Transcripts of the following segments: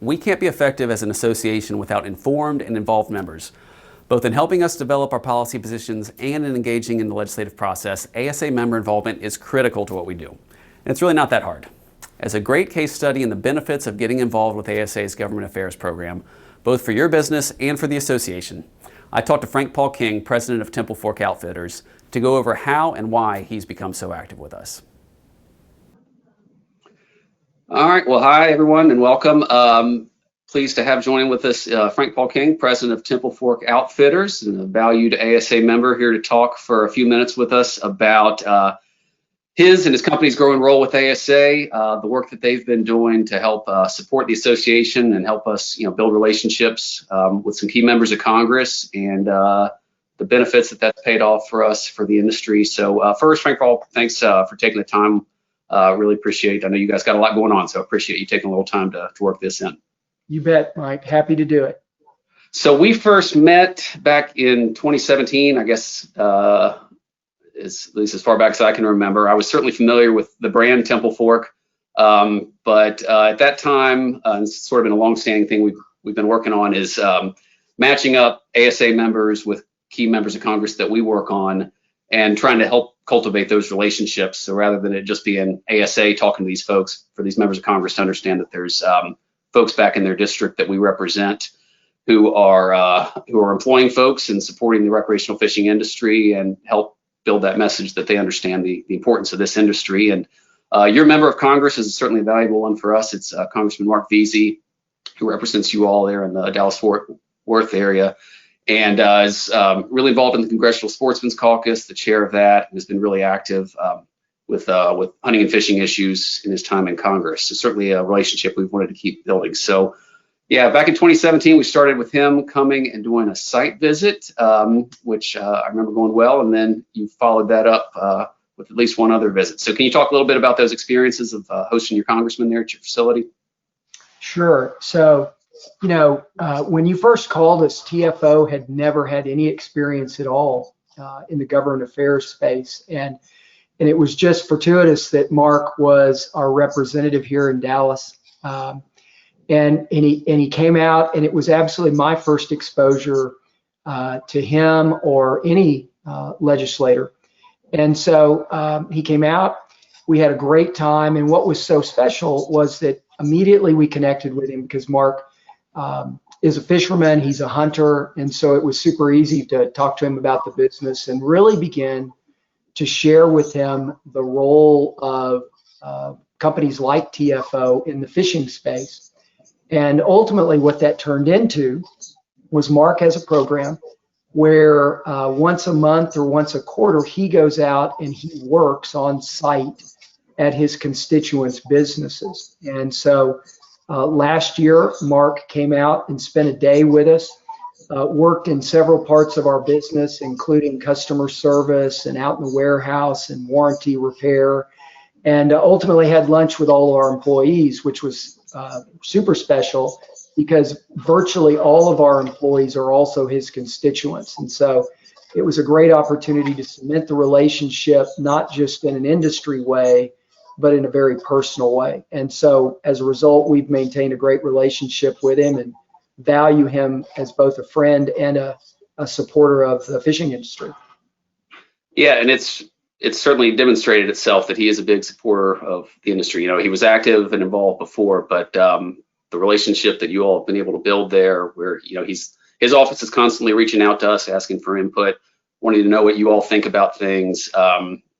We can't be effective as an association without informed and involved members. Both in helping us develop our policy positions and in engaging in the legislative process, ASA member involvement is critical to what we do. And it's really not that hard. As a great case study in the benefits of getting involved with ASA's Government Affairs program, both for your business and for the association, I talked to Frank Paul King, president of Temple Fork Outfitters, to go over how and why he's become so active with us. All right. Well, hi, everyone, and welcome. Pleased to have joining with us Frank Paul King, president of Temple Fork Outfitters, and a valued ASA member, here to talk for a few minutes with us about his and his company's growing role with ASA, the work that they've been doing to help support the association and help us, build relationships with some key members of Congress, and the benefits that that's paid off for us, for the industry. So first, Frank Paul, thanks for taking the time. Really appreciate it. I know you guys got a lot going on, so I appreciate you taking a little time to work this in. You bet, Mike. Happy to do it. So we first met back in 2017, I guess, at least as far back as I can remember. I was certainly familiar with the brand Temple Fork, but at that time, it's sort of been a long-standing thing we've been working on, is matching up ASA members with key members of Congress that we work on, and trying to help cultivate those relationships. So rather than it just being ASA talking to these folks, for these members of Congress to understand that there's folks back in their district that we represent who are employing folks and supporting the recreational fishing industry, and help build that message that they understand the importance of this industry. And your member of Congress is certainly a valuable one for us. It's Congressman Mark Veazey, who represents you all there in the Dallas-Fort Worth area, and is really involved in the Congressional Sportsmen's Caucus, the chair of that, and has been really active with hunting and fishing issues in his time in Congress. So certainly a relationship we've wanted to keep building. So yeah, back in 2017, we started with him coming and doing a site visit, which I remember going well, and then you followed that up with at least one other visit. So can you talk a little bit about those experiences of hosting your congressman there at your facility? Sure. So, when you first called us, TFO had never had any experience at all in the government affairs space. And it was just fortuitous that Mark was our representative here in Dallas. And he came out, and it was absolutely my first exposure to him or any legislator. And so he came out, we had a great time. And what was so special was that immediately we connected with him, because Mark is a fisherman, he's a hunter, and so it was super easy to talk to him about the business and really begin to share with him the role of companies like TFO in the fishing space. And ultimately what that turned into was Mark has a program where once a month or once a quarter, he goes out and he works on site at his constituents' businesses. And so last year, Mark came out and spent a day with us, worked in several parts of our business, including customer service and out in the warehouse and warranty repair, and ultimately had lunch with all of our employees, which was super special, because virtually all of our employees are also his constituents. And so it was a great opportunity to cement the relationship, not just in an industry way, but in a very personal way. And so as a result, we've maintained a great relationship with him and value him as both a friend and a supporter of the fishing industry. Yeah, and it's certainly demonstrated itself that he is a big supporter of the industry. He was active and involved before, but the relationship that you all have been able to build there, where his office is constantly reaching out to us, asking for input, wanting to know what you all think about things.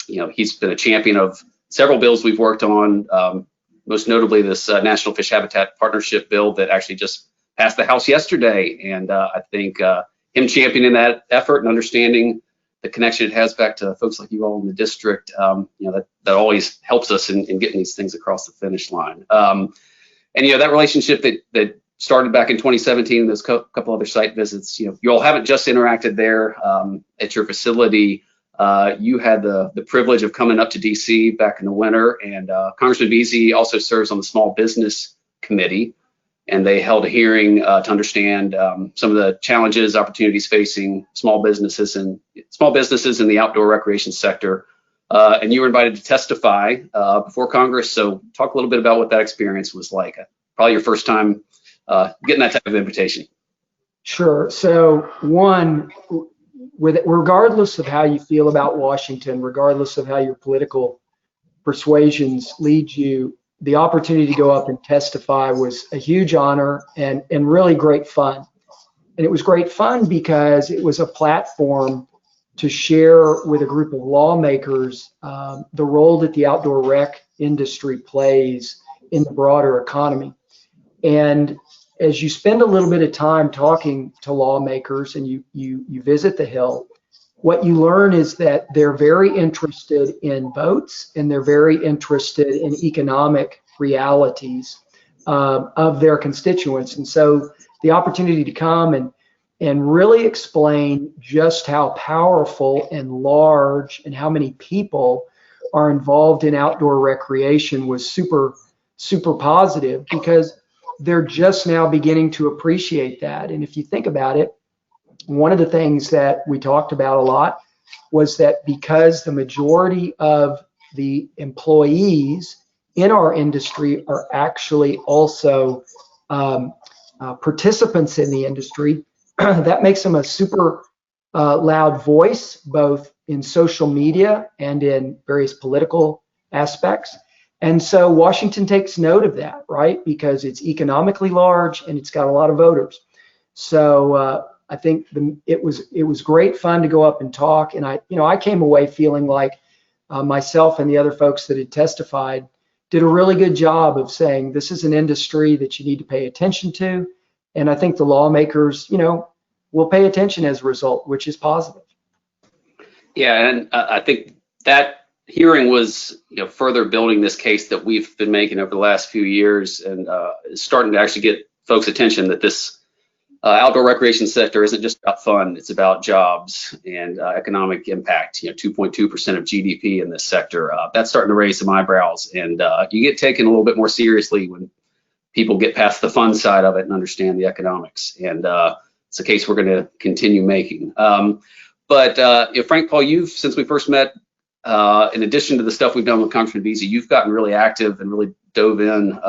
He's been a champion of several bills we've worked on, most notably this National Fish Habitat Partnership bill that actually just passed the House yesterday. And I think him championing that effort and understanding the connection it has back to folks like you all in the district, that always helps us in getting these things across the finish line. And that relationship that started back in 2017, those couple other site visits, you all haven't just interacted there at your facility. You had the privilege of coming up to DC back in the winter, and Congressman Veazey also serves on the Small Business Committee, and they held a hearing to understand some of the challenges, opportunities facing small businesses in the outdoor recreation sector. And you were invited to testify before Congress. So talk a little bit about what that experience was like. Probably your first time getting that type of invitation? Sure. So one, regardless of how you feel about Washington, regardless of how your political persuasions lead you, the opportunity to go up and testify was a huge honor and really great fun. And it was great fun because it was a platform to share with a group of lawmakers the role that the outdoor rec industry plays in the broader economy. And as you spend a little bit of time talking to lawmakers and you visit the Hill, what you learn is that they're very interested in votes and they're very interested in economic realities of their constituents. And so the opportunity to come and really explain just how powerful and large and how many people are involved in outdoor recreation was super, super positive, because they're just now beginning to appreciate that. And if you think about it, one of the things that we talked about a lot was that because the majority of the employees in our industry are actually also participants in the industry, that makes them a super loud voice, both in social media and in various political aspects. And so Washington takes note of that, right? Because it's economically large and it's got a lot of voters. So I think it was great fun to go up and talk. And I came away feeling like myself and the other folks that had testified did a really good job of saying this is an industry that you need to pay attention to. And I think the lawmakers, will pay attention as a result, which is positive. Yeah, and I think that hearing was, further building this case that we've been making over the last few years, and starting to actually get folks' attention that this outdoor recreation sector isn't just about fun; it's about jobs and economic impact. 2.2% of GDP in this sector. That's starting to raise some eyebrows, and you get taken a little bit more seriously when people get past the fun side of it and understand the economics. And it's a case we're going to continue making. But Frank, Paul, since we first met, in addition to the stuff we've done with Congressman Veazey, you've gotten really active and really dove in,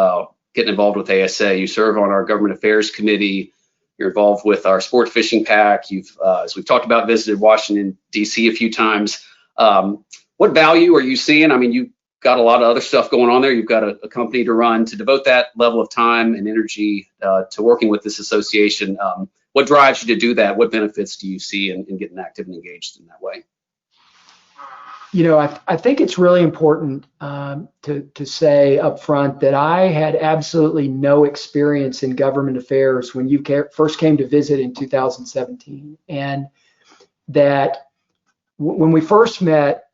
getting involved with ASA. You serve on our Government Affairs Committee. You're involved with our Sport Fishing PAC. You've, as we've talked about, visited Washington, D.C. a few times. What value are you seeing? I mean, you've got a lot of other stuff going on there. You've got a company to run. To devote that level of time and energy to working with this association, what drives you to do that? What benefits do you see in getting active and engaged in that way? I think it's really important to say up front that I had absolutely no experience in government affairs when you first came to visit in 2017. And that when we first met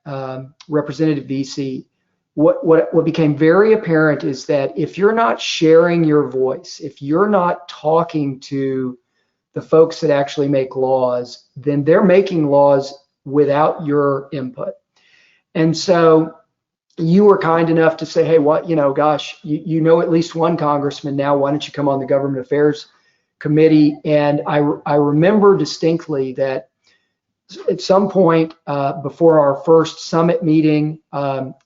Representative Veazey, what became very apparent is that if you're not sharing your voice, if you're not talking to the folks that actually make laws, then they're making laws without your input. And so you were kind enough to say, hey, gosh, you know at least one congressman now, why don't you come on the Government Affairs Committee? And I remember distinctly that at some point before our first summit meeting,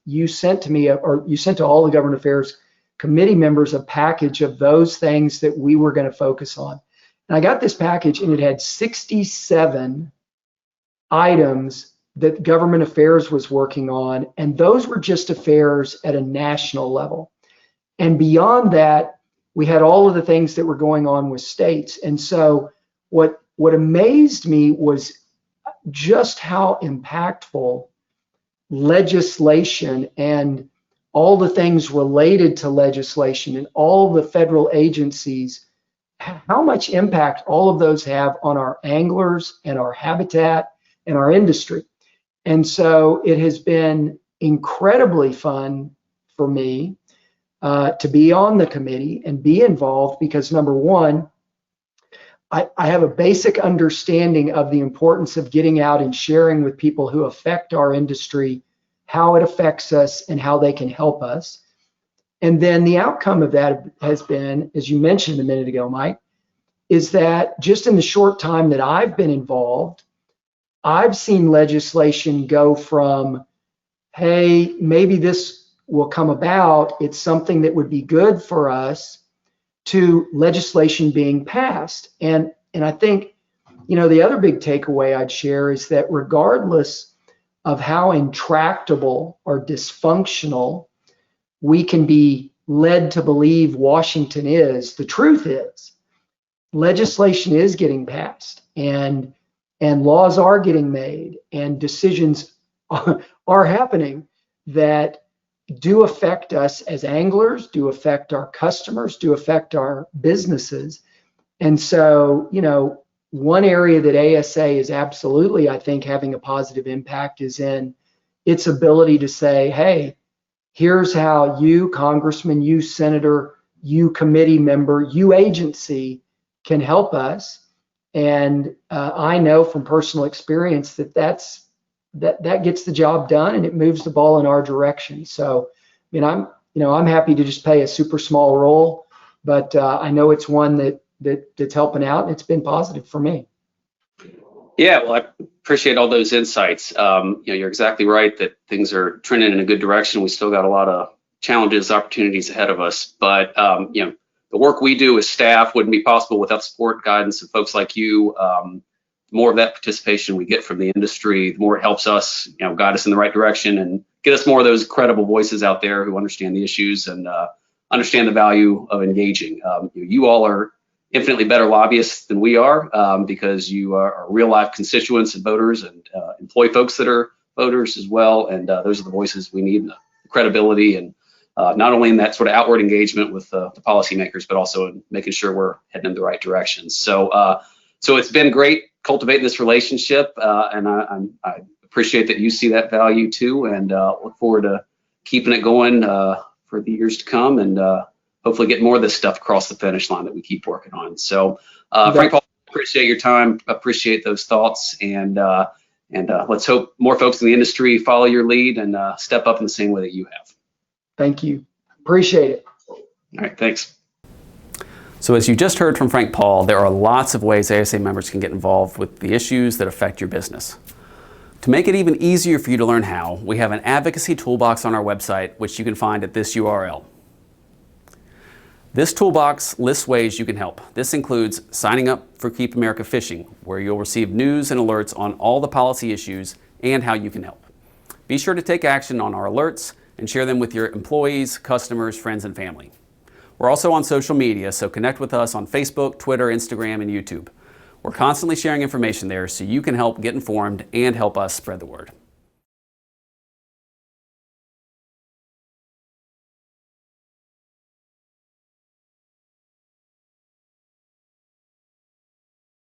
you sent to me, or you sent to all the Government Affairs Committee members, a package of those things that we were going to focus on. And I got this package and it had 67 items that Government Affairs was working on, and those were just affairs at a national level. And beyond that, we had all of the things that were going on with states. And so what amazed me was just how impactful legislation and all the things related to legislation and all the federal agencies, how much impact all of those have on our anglers and our habitat and our industry. And so it has been incredibly fun for me to be on the committee and be involved because, number one, I have a basic understanding of the importance of getting out and sharing with people who affect our industry, how it affects us and how they can help us. And then the outcome of that has been, as you mentioned a minute ago, Mike, is that just in the short time that I've been involved, I've seen legislation go from, hey, maybe this will come about, it's something that would be good for us, to legislation being passed. And I think, the other big takeaway I'd share is that regardless of how intractable or dysfunctional we can be led to believe Washington is, the truth is legislation is getting passed, and laws are getting made, and decisions are happening that do affect us as anglers, do affect our customers, do affect our businesses. And so, one area that ASA is absolutely, I think, having a positive impact is in its ability to say, hey, here's how you, congressman, you, senator, you, committee member, you, agency, can help us. And I know from personal experience that that gets the job done, and it moves the ball in our direction. So, I'm happy to just play a super small role, but I know it's one that's helping out, and it's been positive for me. Yeah, well, I appreciate all those insights. You're exactly right that things are trending in a good direction. We still got a lot of challenges, opportunities ahead of us, but the work we do as staff wouldn't be possible without support, guidance, and folks like you. The more of that participation we get from the industry, the more it helps us, guide us in the right direction and get us more of those credible voices out there who understand the issues and understand the value of engaging. You all are infinitely better lobbyists than we are because you are real life constituents and voters, and employ folks that are voters as well. And those are the voices we need, and the credibility, and not only in that sort of outward engagement with the policymakers, but also in making sure we're heading in the right direction. So it's been great cultivating this relationship, and I appreciate that you see that value too, and look forward to keeping it going for the years to come, and hopefully get more of this stuff across the finish line that we keep working on. So Frank Paul, appreciate your time, appreciate those thoughts, and let's hope more folks in the industry follow your lead and step up in the same way that you have. Thank you. Appreciate it. All right, thanks. So as you just heard from Frank Paul, there are lots of ways ASA members can get involved with the issues that affect your business. To make it even easier for you to learn how, we have an advocacy toolbox on our website, which you can find at this URL. This toolbox lists ways you can help. This includes signing up for Keep America Fishing, where you'll receive news and alerts on all the policy issues and how you can help. Be sure to take action on our alerts and share them with your employees, customers, friends, and family. We're also on social media, so connect with us on Facebook, Twitter, Instagram, and YouTube. We're constantly sharing information there so you can help get informed and help us spread the word.